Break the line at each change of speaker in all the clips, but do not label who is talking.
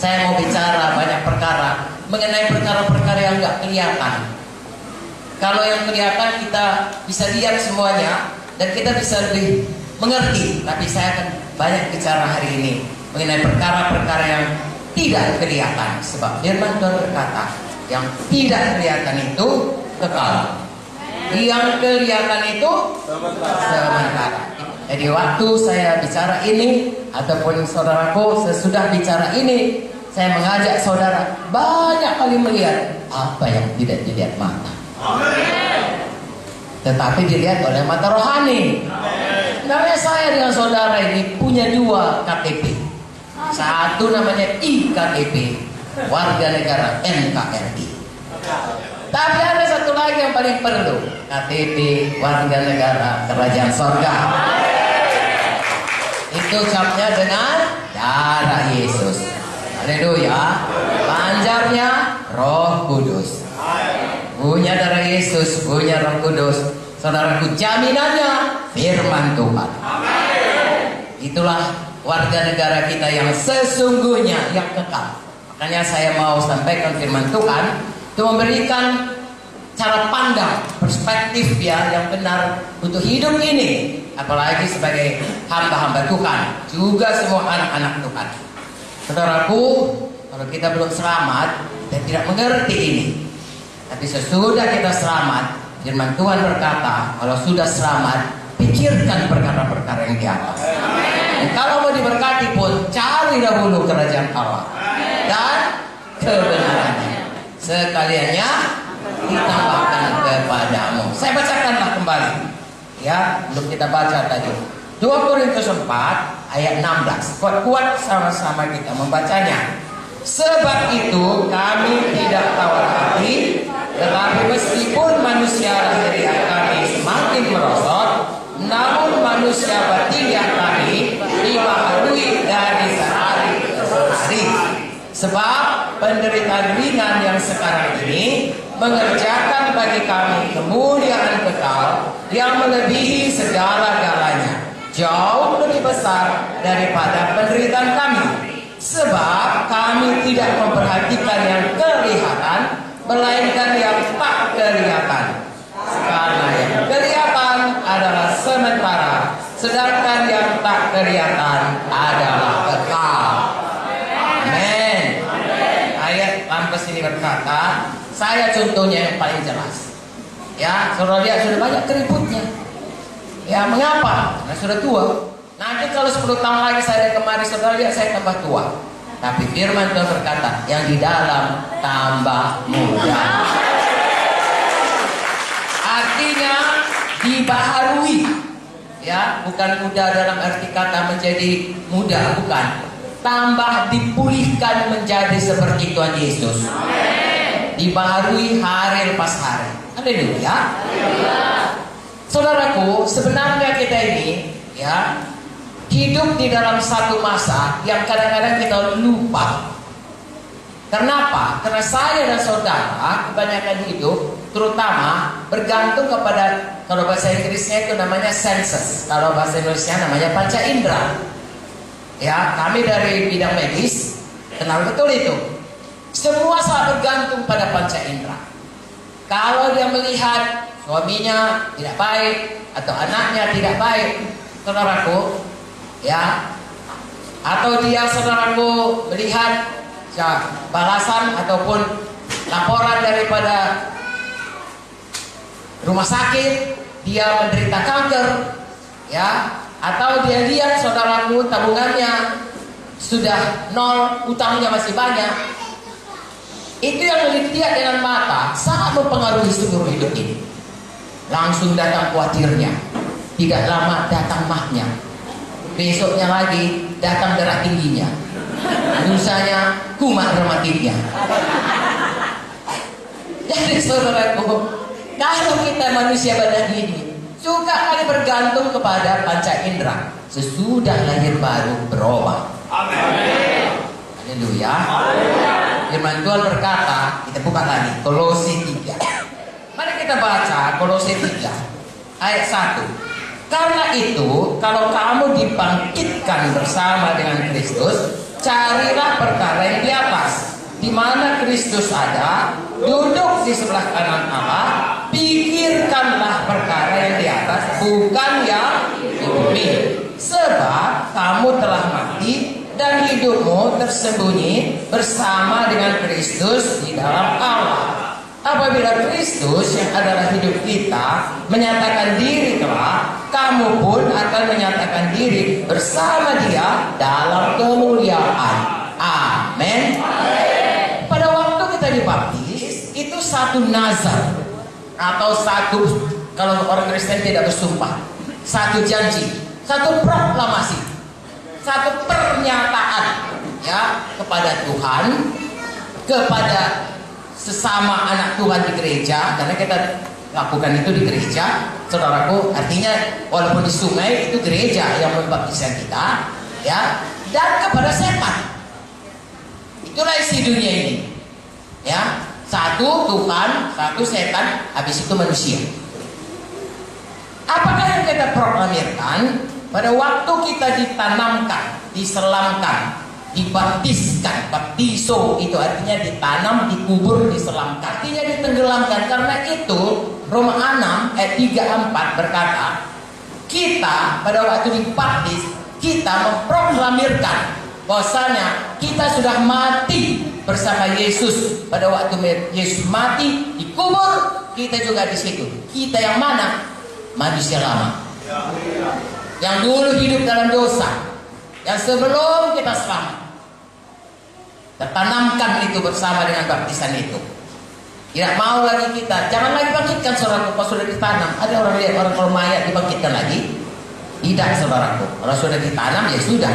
Saya mau bicara banyak perkara mengenai perkara-perkara yang nggak kelihatan. Kalau yang kelihatan kita bisa lihat semuanya dan kita bisa lebih mengerti. Tapi saya akan banyak bicara hari ini mengenai perkara-perkara yang tidak kelihatan. Sebab firman Tuhan berkata, yang tidak kelihatan itu kekal, yang kelihatan itu sementara. Jadi waktu saya bicara ini ataupun saudaraku sesudah bicara ini, saya mengajak saudara banyak kali melihat apa yang tidak dilihat mata, tetapi dilihat oleh mata rohani. Sebenarnya saya dengan saudara ini punya dua KTP. Satu namanya IKTP, warga negara NKRI. Tapi ada satu lagi yang paling perlu, KTP warga negara Kerajaan Sorga. Itu capnya dengan darah Yesus. Haleluya. Panjarnya Roh Kudus. Punya darah Yesus, punya Roh Kudus. Saudaraku, jaminannya firman Tuhan. Itulah warga negara kita yang sesungguhnya, yang kekal. Makanya saya mau sampaikan firman Tuhan untuk memberikan cara pandang, perspektif ya yang benar untuk hidup ini. Apalagi sebagai hamba-hamba Tuhan, juga semua anak-anak Tuhan. Saudaraku, kalau kita belum selamat, kita tidak mengerti ini. Tapi sesudah kita selamat, firman Tuhan berkata, kalau sudah selamat, pikirkan perkara-perkara yang di atas. Dan kalau mau diberkati pun, cari dahulu kerajaan Allah dan kebenarannya. Sekaliannya ditambahkan kepadamu. Saya bacakanlah kembali. Ya, belum kita baca tadi. 2 Korintus 4 ayat 16. Kuat-kuat sama-sama kita membacanya. Sebab itu kami tidak tawar hati, tetapi meskipun manusia lahiriah kami semakin merosot, namun manusia batiniah kami dibaharui dari sehari ke hari. Sebab penderitaan ringan yang sekarang ini mengerjakan bagi kami kemuliaan kekal yang melebihi segala-galanya, jauh lebih besar daripada penderitaan kami. Sebab kami tidak memperhatikan yang kelihatan, melainkan yang tak kelihatan. Karena yang kelihatan adalah sementara, sedangkan yang tak kelihatan adalah kekal. Amin. Ayat lampas ini berkata, saya contohnya yang paling jelas. Ya, saudara lihat sudah banyak keributnya. Ya, mengapa? Karena sudah tua. Nanti kalau 10 tahun lagi saya kemari, saudara lihat saya tambah tua. Tapi firman Tuhan berkata, yang di dalam tambah muda. Artinya dibaharui. Ya, bukan muda dalam arti kata menjadi muda, bukan. Tambah dipulihkan menjadi seperti Tuhan Yesus. Dibaharui hari lepas hari. Haleluya. Saudaraku, sebenarnya kita ini ya hidup di dalam satu masa yang kadang-kadang kita lupa. Kenapa? Karena saya dan saudara kebanyakan hidup terutama bergantung kepada, kalau bahasa Inggrisnya itu namanya senses, kalau bahasa Indonesia namanya panca indera. Ya, kami dari bidang medis kenal betul itu. Semua sangat bergantung pada panca indera. Kalau dia melihat suaminya tidak baik atau anaknya tidak baik, saudaraku, ya, atau dia saudaraku melihat ya, balasan ataupun laporan daripada rumah sakit, dia menderita kanker, ya, atau dia lihat saudaraku tabungannya sudah nol, utangnya masih banyak. Itu yang dilihat dengan mata sangat mempengaruhi seluruh hidup ini. Langsung datang khawatirnya, tidak lama datang mahnya, besoknya lagi datang darah tingginya, lusanya kumat rematiknya. Jadi saudaraku, kalau kita manusia badan ini suka kali bergantung kepada panca indera, sesudah lahir baru berubah. Amin. Haleluya. Firman Tuhan berkata, kita buka lagi Kolose 3. Mari kita baca Kolose 3 ayat 1. Karena itu, kalau kamu dibangkitkan bersama dengan Kristus, Carilah perkara yang di atas, di mana Kristus ada, duduk di sebelah kanan Allah. Pikirkanlah perkara yang di atas, bukan yang di bumi. Sebab kamu telah mati dan hidupmu tersembunyi bersama dengan Kristus di dalam Allah. Apabila Kristus yang adalah hidup kita menyatakan diri kelak, kamu pun akan menyatakan diri bersama Dia dalam kemuliaan. Amin. Pada waktu kita dibaptis, itu satu nazar atau satu, kalau orang Kristen tidak bersumpah, satu janji, satu proklamasi, satu pernyataan ya kepada Tuhan, kepada sesama anak Tuhan di gereja, karena kita lakukan itu di gereja, saudaraku. Artinya walaupun di sungai itu gereja yang membaptiskan kita, ya, dan kepada setan. Itulah isi dunia ini, ya. Satu Tuhan, satu setan, habis itu manusia. Apakah yang kita proklamirkan pada waktu kita ditanamkan, diselamkan, dibaptiskan? Baptiso itu artinya ditanam, dikubur, diselamkan, artinya ditenggelamkan. Karena itu Roma 6 ayat 3-4 berkata, kita pada waktu dibaptis, kita memproklamirkan bahwasanya kita sudah mati bersama Yesus. Pada waktu Yesus mati, dikubur, kita juga di situ. Kita yang mana? Manusia lama, yang dulu hidup dalam dosa, yang sebelum kita selamat, tertanamkan itu bersama dengan baptisan itu. Tidak mau lagi kita, jangan lagi bangkitkan saudaraku. Kalau sudah ditanam, ada orang lihat orang kalau mayat dibangkitkan lagi? Tidak saudaraku, kalau sudah ditanam ya sudah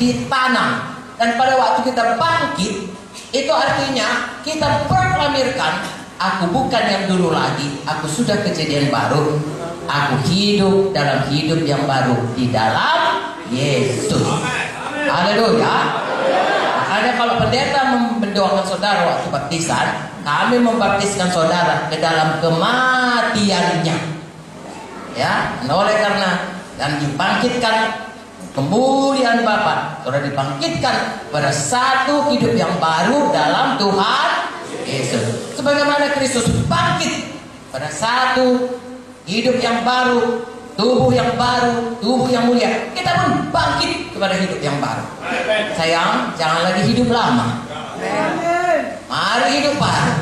ditanam. Dan pada waktu kita bangkit, itu artinya kita proklamirkan, aku bukan yang dulu lagi, aku sudah kejadian baru, aku hidup dalam hidup yang baru di dalam Yesus. Haleluya. Makanya kalau pendeta mendoakan saudara waktu baptisan, kami membaptiskan saudara ke dalam kematiannya, ya, oleh karena dan dibangkitkan kemuliaan Bapa, saudara dibangkitkan pada satu hidup yang baru dalam Tuhan Yesus. Sebagaimana Kristus bangkit pada satu hidup yang baru, tubuh yang baru, tubuh yang mulia, kita pun bangkit kepada hidup yang baru. Sayang, jangan lagi hidup lama. Mari hidup baru.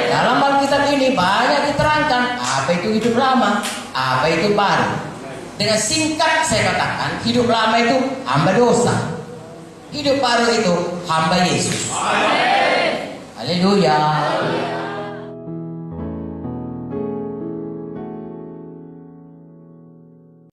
Dalam Alkitab ini banyak diterangkan apa itu hidup lama, apa itu baru. Dengan singkat saya katakan, hidup lama itu hamba dosa, hidup baru itu hamba Yesus. Haleluya.